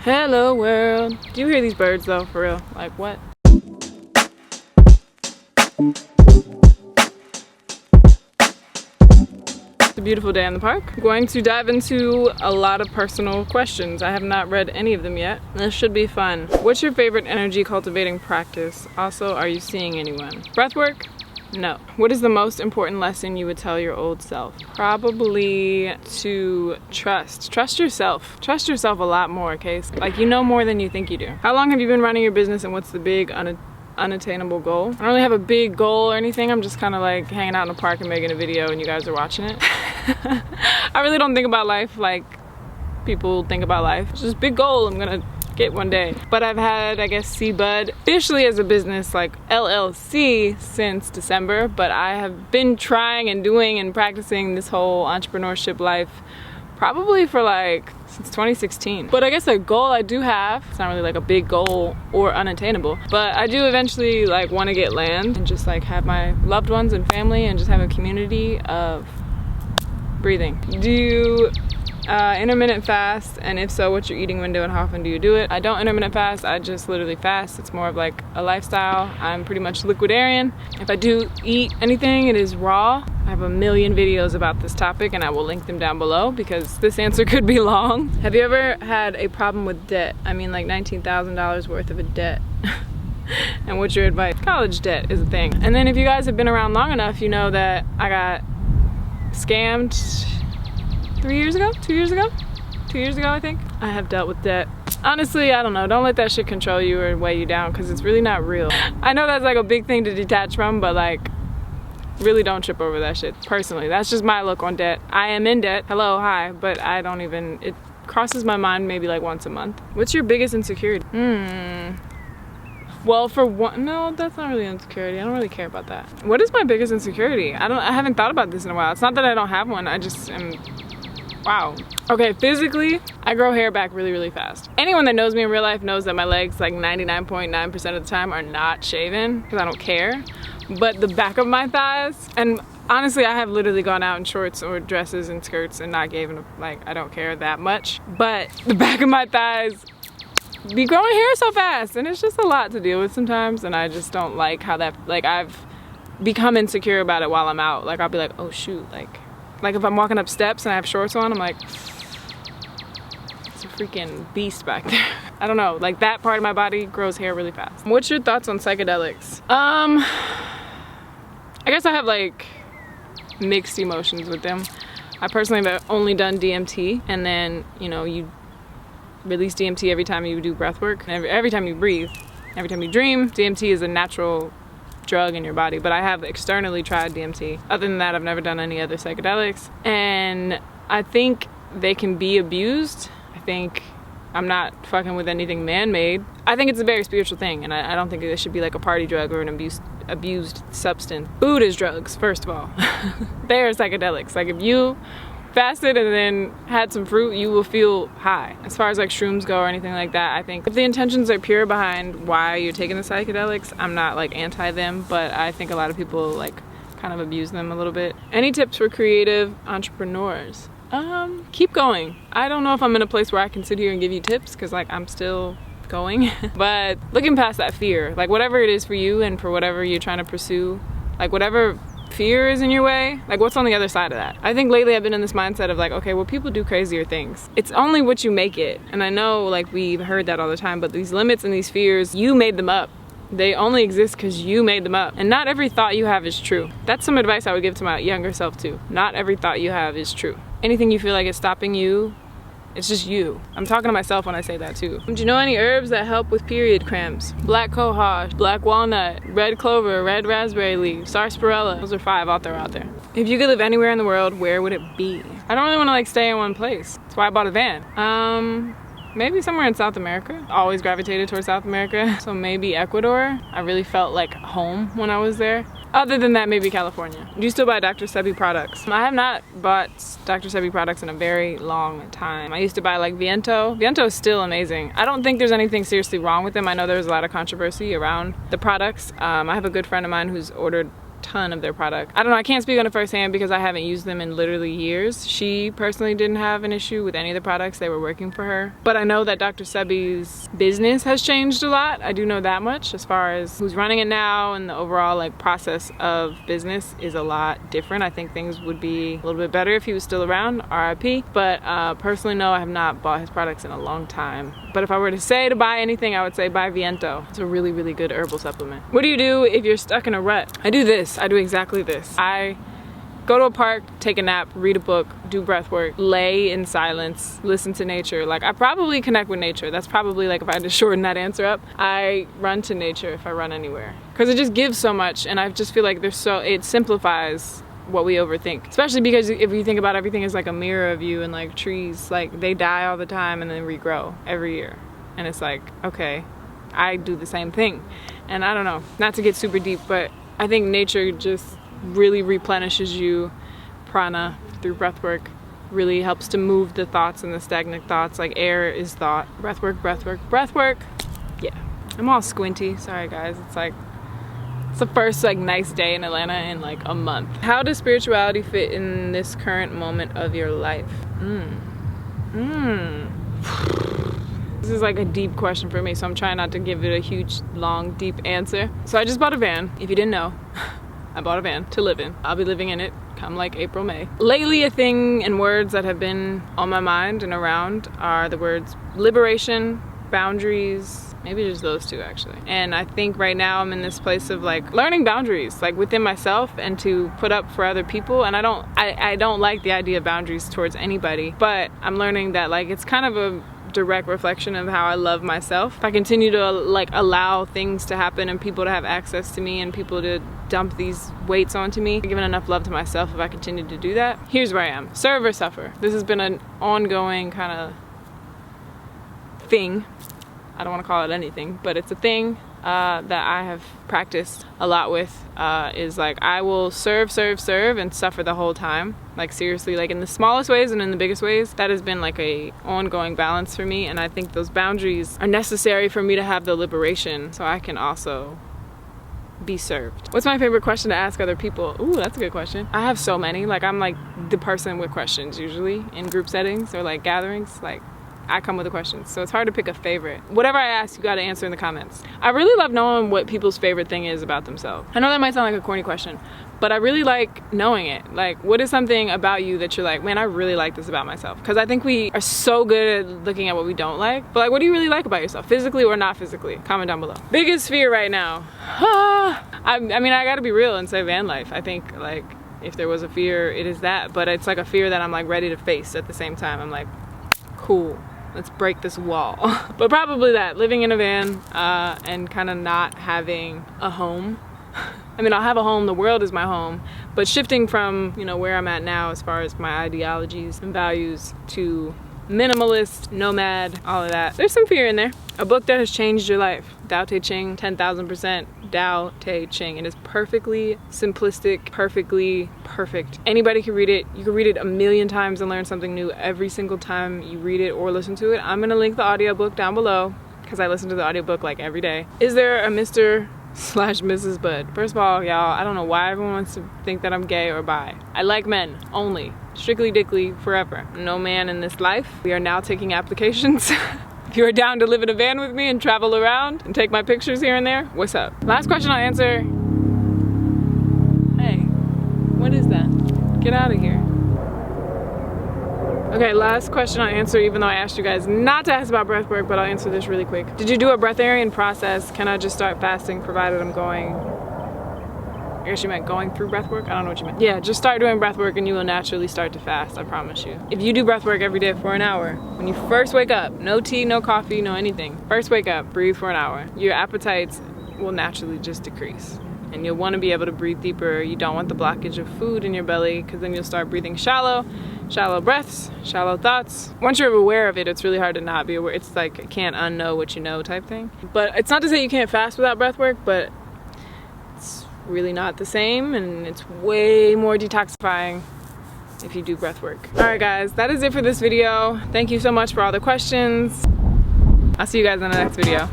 Hello world. Do you hear these birds though, for real? Like what? It's a beautiful day in the park. I'm going to dive into a lot of personal questions. I have not read any of them yet. This should be fun. What's your favorite energy cultivating practice? Also, are you seeing anyone? Breathwork? No. What is the most important lesson you would tell your old self? Probably to trust. Trust yourself. Trust yourself a lot more, okay? Like, you know more than you think you do. How long have you been running your business and what's the big unattainable goal? I don't really have a big goal or anything. I'm just kind of like hanging out in the park and making a video and you guys are watching it. I really don't think about life like people think about life. It's just a big goal I'm gonna get one day. But I've had, I guess, C-Bud officially as a business, like LLC, since December, but I have been trying and doing and practicing this whole entrepreneurship life probably for like since 2016. But I guess a goal I do have, it's not really like a big goal or unattainable, but I do eventually like want to get land and just like have my loved ones and family and just have a community of breathing. Do you intermittent fast, and if so, what's your eating window and how often do you do it? I don't intermittent fast, I just literally fast. It's more of like a lifestyle. I'm pretty much liquidarian. If I do eat anything, it is raw. I have a million videos about this topic and I will link them down below because this answer could be long. Have you ever had a problem with debt? I mean like $19,000 worth of a debt. And what's your advice? College debt is a thing. And then if you guys have been around long enough, you know that I got scammed 2 years ago, I think. I have dealt with debt. Honestly, I don't know. Don't let that shit control you or weigh you down because it's really not real. I know that's like a big thing to detach from, but like, really don't trip over that shit. Personally, that's just my look on debt. I am in debt. Hello, hi, but I don't even, it crosses my mind maybe like once a month. What's your biggest insecurity? Well, for one, no, that's not really insecurity. I don't really care about that. What is my biggest insecurity? I haven't thought about this in a while. It's not that I don't have one. I just am. Wow. Okay, physically, I grow hair back really, really fast. Anyone that knows me in real life knows that my legs, like 99.9% of the time, are not shaven because I don't care. But the back of my thighs, and honestly, I have literally gone out in shorts or dresses and skirts and not given, like, I don't care that much. But the back of my thighs be growing hair so fast, and it's just a lot to deal with sometimes, and I just don't like how that, like, I've become insecure about it while I'm out. Like, I'll be like, oh shoot, like if I'm walking up steps and I have shorts on, I'm like, it's a freaking beast back there. I don't know, like that part of my body grows hair really fast. What's your thoughts on psychedelics? I guess I have like mixed emotions with them. I personally have only done DMT, and then, you know, you release DMT every time you do breath work, every time you breathe, every time you dream. DMT is a natural drug in your body, but I have externally tried DMT. Other than that, I've never done any other psychedelics, and I think they can be abused. I think I'm not fucking with anything man-made. I think it's a very spiritual thing, and I don't think it should be like a party drug or an abused substance. Food is drugs, first of all. They are psychedelics. Like, if you fasted and then had some fruit, you will feel high. As far as like shrooms go or anything like that, I think if the intentions are pure behind why you're taking the psychedelics, I'm not like anti them, but I think a lot of people like kind of abuse them a little bit. Any tips for creative entrepreneurs? Keep going. I don't know if I'm in a place where I can sit here and give you tips because like I'm still going, but looking past that fear, like whatever it is for you and for whatever you're trying to pursue, like whatever fear is in your way, like what's on the other side of that? I think lately I've been in this mindset of like, okay, well, people do crazier things. It's only what you make it. And I know like we've heard that all the time, but these limits and these fears, you made them up. They only exist because you made them up. And not every thought you have is true. That's some advice I would give to my younger self too. Not every thought you have is true. Anything you feel like is stopping you, it's just you. I'm talking to myself when I say that too. Do you know any herbs that help with period cramps? Black Cohosh, black walnut, red clover, red raspberry leaf, Sarsparilla. Those are 5 out there. If you could live anywhere in the world, where would it be? I don't really want to like stay in one place. That's why I bought a van. Maybe somewhere in South America. Always gravitated towards South America. So maybe Ecuador. I really felt like home when I was there. Other than that, maybe California. Do you still buy Dr. Sebi products? I have not bought Dr. Sebi products in a very long time. I used to buy like Viento. Viento is still amazing. I don't think there's anything seriously wrong with them. I know there's a lot of controversy around the products. I have a good friend of mine who's ordered ton of their product. I don't know, I can't speak on it firsthand because I haven't used them in literally years. She personally didn't have an issue with any of the products. They were working for her. But I know that Dr. Sebi's business has changed a lot. I do know that much, as far as who's running it now, and the overall like process of business is a lot different. I think things would be a little bit better if he was still around, RIP. But personally, no, I have not bought his products in a long time. But if I were to say to buy anything, I would say buy Viento. It's a really, really good herbal supplement. What do you do if you're stuck in a rut? I do this. I do exactly this. I go to a park, take a nap, read a book, do breath work, lay in silence, listen to nature. Like, I probably connect with nature. That's probably, like, if I had to shorten that answer up, I run to nature if I run anywhere. Because it just gives so much, and I just feel like it simplifies what we overthink. Especially because if you think about everything as like a mirror of you, and like trees, like they die all the time and then regrow every year. And it's like, okay, I do the same thing. And I don't know, not to get super deep, but I think nature just really replenishes you. Prana through breath work really helps to move the thoughts and the stagnant thoughts. Like air is thought. Breath work, breath work, breath work. Yeah, I'm all squinty. Sorry guys, it's like, it's the first like nice day in Atlanta in like a month. How does spirituality fit in this current moment of your life? This is like a deep question for me, so I'm trying not to give it a huge, long, deep answer. So I just bought a van. If you didn't know, I bought a van to live in. I'll be living in it come like April, May. Lately, a thing and words that have been on my mind and around are the words liberation, boundaries, maybe just those two actually. And I think right now I'm in this place of like learning boundaries, like within myself, and to put up for other people. And I don't like the idea of boundaries towards anybody, but I'm learning that like it's kind of a direct reflection of how I love myself. If I continue to like allow things to happen and people to have access to me and people to dump these weights onto me, giving enough love to myself, if I continue to do that, here's where I am. Serve or suffer. This has been an ongoing kind of thing. I don't want to call it anything, but it's a thing that I have practiced a lot with, is like I will serve and suffer the whole time. Like seriously, like in the smallest ways and in the biggest ways. That has been like a ongoing balance for me, and I think those boundaries are necessary for me to have the liberation so I can also be served. What's my favorite question to ask other people? Ooh, that's a good question. I have so many. Like I'm like the person with questions usually in group settings or like gatherings. Like I come with the questions, so it's hard to pick a favorite. Whatever I ask, you gotta answer in the comments. I really love knowing what people's favorite thing is about themselves. I know that might sound like a corny question, but I really like knowing it. Like, what is something about you that you're like, man, I really like this about myself? Because I think we are so good at looking at what we don't like. But like, what do you really like about yourself? Physically or not physically? Comment down below. Biggest fear right now. I mean, I gotta be real and say van life. I think like, if there was a fear, it is that. But it's like a fear that I'm like ready to face at the same time. I'm like, cool. Let's break this wall. But probably that, living in a van and kind of not having a home. I mean, I'll have a home, the world is my home, but shifting from, you know, where I'm at now as far as my ideologies and values to minimalist, nomad, all of that. There's some fear in there. A book that has changed your life. Tao Te Ching, 10,000%. Tao Te Ching. It is perfectly simplistic, perfectly perfect. Anybody can read it. You can read it a million times and learn something new every single time you read it or listen to it. I'm gonna link the audiobook down below because I listen to the audiobook like every day. Is there a Mr./Mrs. Bud? First of all, y'all, I don't know why everyone wants to think that I'm gay or bi. I like men only. Strictly dickly forever. No man in this life. We are now taking applications. If you are down to live in a van with me and travel around and take my pictures here and there, what's up? Last question I'll answer. Hey, what is that? Get out of here. Okay, last question I'll answer, even though I asked you guys not to ask about breath work, but I'll answer this really quick. Did you do a breatharian process? Can I just start fasting provided I'm going? I guess you meant going through breath work? I don't know what you meant. Yeah, just start doing breath work and you will naturally start to fast, I promise you. If you do breath work every day for an hour, when you first wake up, no tea, no coffee, no anything. First wake up, breathe for an hour. Your appetites will naturally just decrease. And you'll want to be able to breathe deeper. You don't want the blockage of food in your belly, because then you'll start breathing shallow breaths, shallow thoughts. Once you're aware of it, it's really hard to not be aware. It's like a can't unknow what you know type thing. But it's not to say you can't fast without breath work, but it's really not the same, and it's way more detoxifying if you do breath work. All right guys, that is it for this video. Thank you so much for all the questions. I'll see you guys in the next video.